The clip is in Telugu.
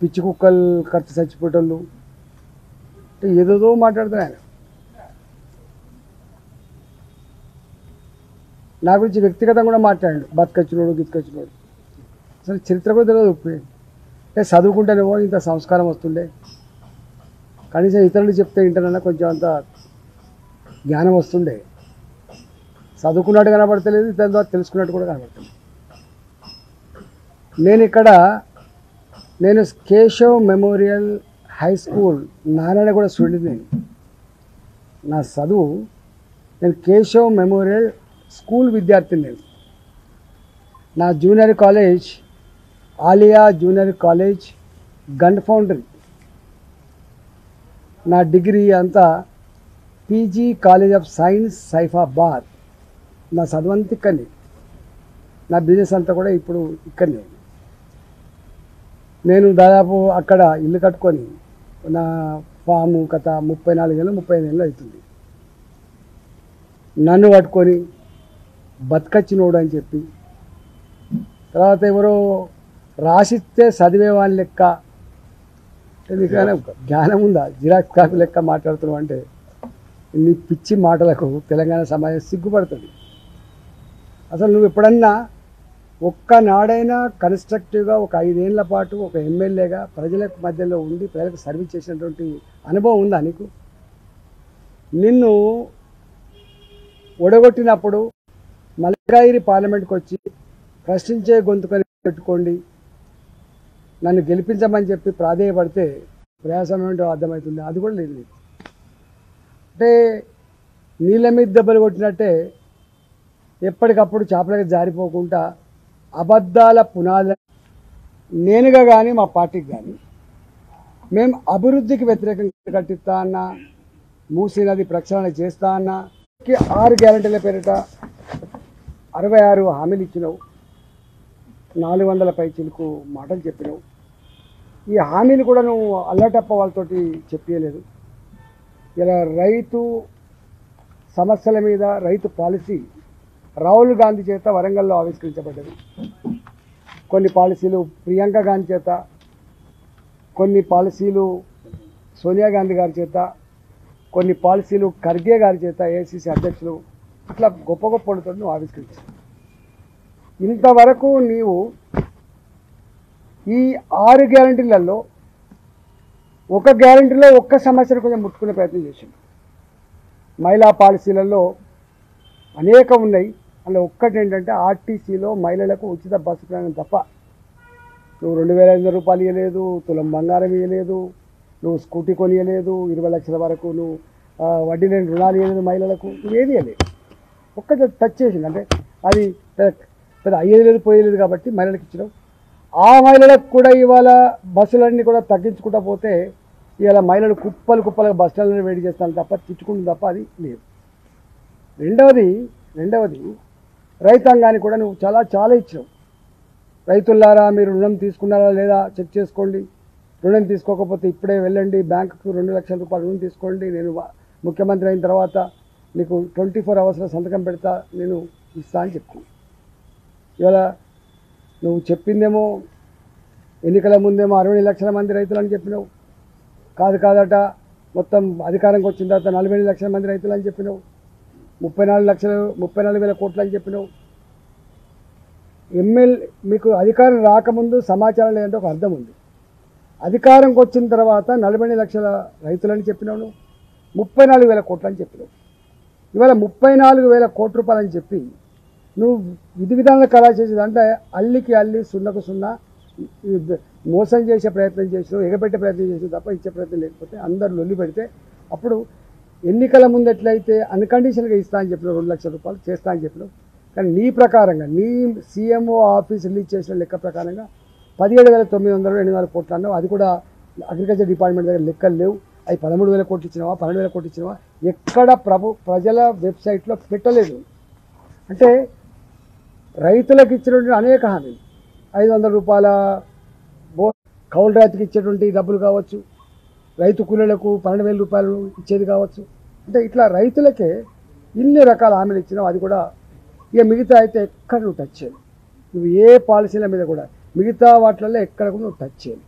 పిచ్చి కుక్కలు ఖర్చు చచ్చిపోయేటోళ్ళు అంటే ఏదేదో మాట్లాడుతున్నారు ఆయన. నా గురించి వ్యక్తిగతంగా కూడా మాట్లాడాడు, బతికొచ్చినోడు గితికొచ్చినోడు. అసలు చరిత్ర కూడా తెలియదు. అంటే చదువుకుంటేనేమో ఇంత సంస్కారం వస్తుండే, కనీసం ఇతరులు చెప్తే వింటానన్నా కొంచెం అంత జ్ఞానం వస్తుండే. చదువుకున్నట్టు కనబడతలేదు, ఇతరుల ద్వారా తెలుసుకున్నట్టు కూడా కనబడతలేదు. నేను Keshav memorial high school Narayanguda student. నా చదువు, నేను కేశవ్ మెమోరియల్ స్కూల్ విద్యార్థిని. నా junior college Aliya junior college gun foundry. నా డిగ్రీ అంతా PG college of science Saifabad. నా చదువంతా ఇక్కడనే, నా బిజినెస్ అంతా కూడా ఇప్పుడు ఇక్కడనే. నేను దాదాపు అక్కడ ఇల్లు కట్టుకొని నా ఫాము కథ 34 ఏళ్ళు 35 ఏళ్ళు అవుతుంది. నన్ను పట్టుకొని బతకచ్చినోడు అని చెప్పి, తర్వాత ఎవరో రాసిస్తే చదివేవాళ్ళ లెక్క, నీకైనా జ్ఞానం ఉందా, జిరాక్స్ కాపీ లెక్క మాట్లాడుతున్నావు అంటే నీ పిచ్చి మాటలకు తెలంగాణ సమాజం సిగ్గుపడుతుంది. అసలు నువ్వు ఎప్పుడన్నా ఒక్కనాడైనా కన్స్ట్రక్టివ్గా ఒక 5 ఏళ్ల పాటు ఒక ఎమ్మెల్యేగా ప్రజల మధ్యలో ఉండి ప్రజలకు సర్వీస్ చేసినటువంటి అనుభవం ఉందా నీకు? నిన్ను ఒడగొట్టినప్పుడు మల్కాయిరి పార్లమెంట్కి వచ్చి ప్రశ్నించే గొంతుకని పెట్టుకోండి, నన్ను గెలిపించమని చెప్పి ప్రాధేయపడితే ప్రయాసం ఏంటో అర్థమవుతుంది. అది కూడా లేదు. అంటే నీళ్ళ మీద దెబ్బలు కొట్టినట్టే ఎప్పటికప్పుడు చేపలకి జారిపోకుండా అబద్ధాల పునాది. నేనుగా కానీ మా పార్టీకి కానీ మేము అభివృద్ధికి వ్యతిరేకంగా కట్టిస్తా అన్నా, మూసీ నది ప్రక్షాళన చేస్తా అన్నా, 6 గ్యారెంటీల పేరిట 66 హామీలు ఇచ్చినావు, 400 పైచిలకు మాటలు చెప్పినావు. ఈ హామీలు కూడా నువ్వు అల్లటప్ప వాళ్ళతోటి చెప్పలేదు. ఇలా రైతు సమస్యల మీద రైతు పాలసీ రాహుల్ గాంధీ చేత వరంగల్లో ఆవిష్కరించబడ్డది. కొన్ని పాలసీలు ప్రియాంక గాంధీ చేత, కొన్ని పాలసీలు సోనియా గాంధీ గారి చేత, కొన్ని పాలసీలు ఖర్గే గారి చేత, ఏఐసిసి అధ్యక్షులు, ఇట్లా గొప్ప గొప్ప వాళ్ళతో నువ్వు ఆవిష్కరించావు. ఇంతవరకు నీవు ఈ 6 గ్యారెంటీలలో ఒక గ్యారెంటీలో ఒక్క సమస్యను కొంచెం ముట్టుకునే ప్రయత్నం చేసింది. మహిళా పాలసీలలో అనేక ఉన్నాయి. అందులో ఒక్కటి ఏంటంటే ఆర్టీసీలో మహిళలకు ఉచిత బస్సు ప్రయాణం తప్ప. నువ్వు 2500 రూపాయలు ఇవ్వలేదు, తులం బంగారం ఇవ్వలేదు, నువ్వు స్కూటీ కొనియలేదు, 20 లక్షల వరకు నువ్వు వడ్డీ లేని రుణాలు ఇవ్వలేదు మహిళలకు, నువ్వేది ఇవ్వలేదు. ఒక్కటి టచ్ చేసింది. అంటే అది పెద్ద అయ్యేది లేదు పోయేది కాబట్టి మహిళలకు ఇచ్చినావు. ఆ మహిళలకు కూడా ఇవాళ బస్సులన్నీ కూడా తగ్గించుకుంటా పోతే ఇవాళ మహిళలు కుప్పలుగా బస్ స్టాండ్లను వేడి చేస్తాను తప్ప, తిట్టుకుంటుంది తప్ప అది లేదు. రెండవది రైతాంగానికి కూడా నువ్వు చాలా ఇచ్చినావు. రైతులారా, మీరు రుణం తీసుకున్నారా లేదా చెక్ చేసుకోండి, రుణం తీసుకోకపోతే ఇప్పుడే వెళ్ళండి బ్యాంకుకు 2 లక్షల రూపాయలు రుణం తీసుకోండి, నేను ముఖ్యమంత్రి అయిన తర్వాత నీకు 24 అవర్స్లో సంతకం పెడతా, నేను ఇస్తా అని చెప్తాను. ఇవాళ నువ్వు చెప్పిందేమో ఎన్నికల ముందేమో 60 లక్షల మంది రైతులు అని చెప్పినావు. కాదట, మొత్తం అధికారంకి వచ్చిన తర్వాత 40 లక్షల మంది రైతులు అని చెప్పినావు. 34,000 కోట్లు అని చెప్పినావు. మీకు అధికారం రాకముందు సమాచారం లేదంటే ఒక అర్థం ఉంది. అధికారంకి వచ్చిన తర్వాత 40 లక్షల రైతులని చెప్పినావు, 34,000 కోట్లు అని చెప్పినావు. ఇవాళ 34,000 కోట్ల రూపాయలు అని చెప్పి నువ్వు విధి విధానాలు ఖరారు చేసేది అంటే అల్లికి అల్లి సున్నకు సున్నా మోసం చేసే ప్రయత్నం చేసినావు, ఎగబెట్టే ప్రయత్నం చేసినావు తప్ప ఇచ్చే ప్రయత్నం లేకపోతే అందరు లొల్లి పెడితే అప్పుడు ఎన్నికల ముందు ఎట్లయితే అన్కండిషన్గా ఇస్తా అని చెప్పినావు, 2 లక్షల రూపాయలు చేస్తా అని చెప్పినావు. కానీ నీ ప్రకారంగా నీ సీఎంఓ ఆఫీస్ రిలీజ్ చేసిన లెక్క ప్రకారంగా 17,900 కోట్లు అన్నావు. అది కూడా అగ్రికల్చర్ డిపార్ట్మెంట్ దగ్గర లెక్కలు లేవు. అవి 13,000 కోట్లు ఇచ్చినావా, 12,000 కోట్లు ఇచ్చినావా, ఎక్కడ ప్రజల వెబ్సైట్లో పెట్టలేదు. అంటే రైతులకు ఇచ్చినటువంటి అనేక హామీలు, 500 రూపాయల కౌలు రైతుకి ఇచ్చేటువంటి డబ్బులు కావచ్చు, రైతు కూలీలకు 12,000 రూపాయలు ఇచ్చేది కావచ్చు. అంటే ఇట్లా రైతులకే ఇన్ని రకాల హామీలు ఇచ్చినావు. అది కూడా ఇక మిగతా అయితే ఎక్కడ నువ్వు టచ్ చేయాలి, నువ్వు ఏ పాలసీల మీద కూడా మిగతా వాటిల్లో ఎక్కడ కూడా నువ్వు టచ్ చేయాలి.